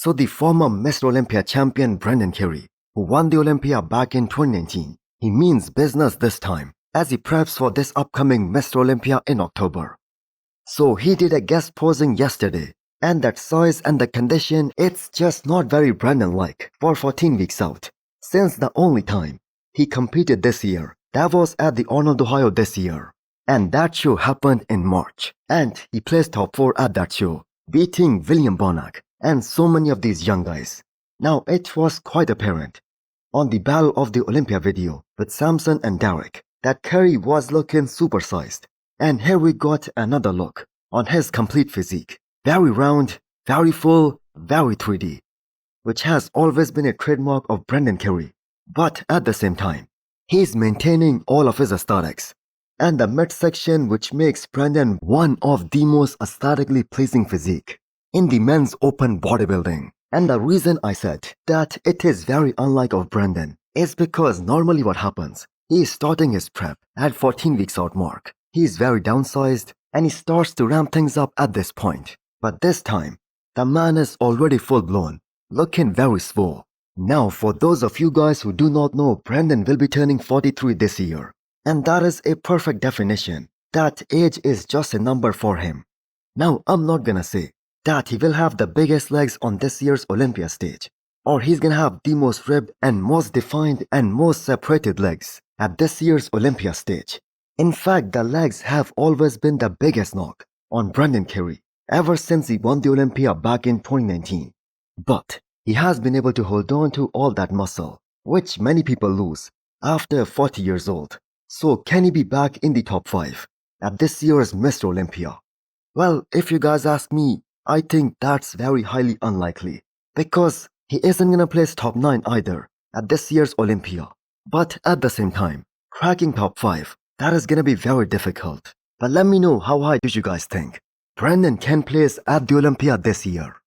So the former Mr. Olympia champion Brendan Carey, who won the Olympia back in 2019, he means business this time as he preps for this upcoming Mr. Olympia in October. So he did a guest posing yesterday, and that size and the condition, it's just not very Brendan-like for 14 weeks out, since the only time he competed this year, that was at the Arnold, Ohio this year. And that show happened in March, and he placed top 4 at that show, beating William Bonac and so many of these young guys. Now it was quite apparent on the Battle of the Olympia video with Samson and Derek that Carey was looking supersized. And here we got another look on his complete physique. Very round, very full, very 3D, which has always been a trademark of Brendan Carey. But at the same time, he's maintaining all of his aesthetics. And the midsection, which makes Brendan one of the most aesthetically pleasing physique in the men's open bodybuilding. And the reason I said that it is very unlike of Brendan is because normally what happens, he is starting his prep at 14 weeks out mark. He is very downsized and he starts to ramp things up at this point. But this time, the man is already full blown, looking very swole. Now for those of you guys who do not know, Brendan will be turning 43 this year. And that is a perfect definition that age is just a number for him. Now I'm not gonna say that he will have the biggest legs on this year's Olympia stage, or he's gonna have the most ribbed and most defined and most separated legs at this year's Olympia stage. In fact, the legs have always been the biggest knock on Brendan Carey ever since he won the Olympia back in 2019. But he has been able to hold on to all that muscle, which many people lose after 40 years old. So can he be back in the top 5 at this year's Mr. Olympia? Well, if you guys ask me, I think that's very highly unlikely, because he isn't gonna place top 9 either at this year's Olympia. But at the same time, cracking top 5, that is gonna be very difficult. But let me know, how high do you guys think Brendan can place at the Olympia this year?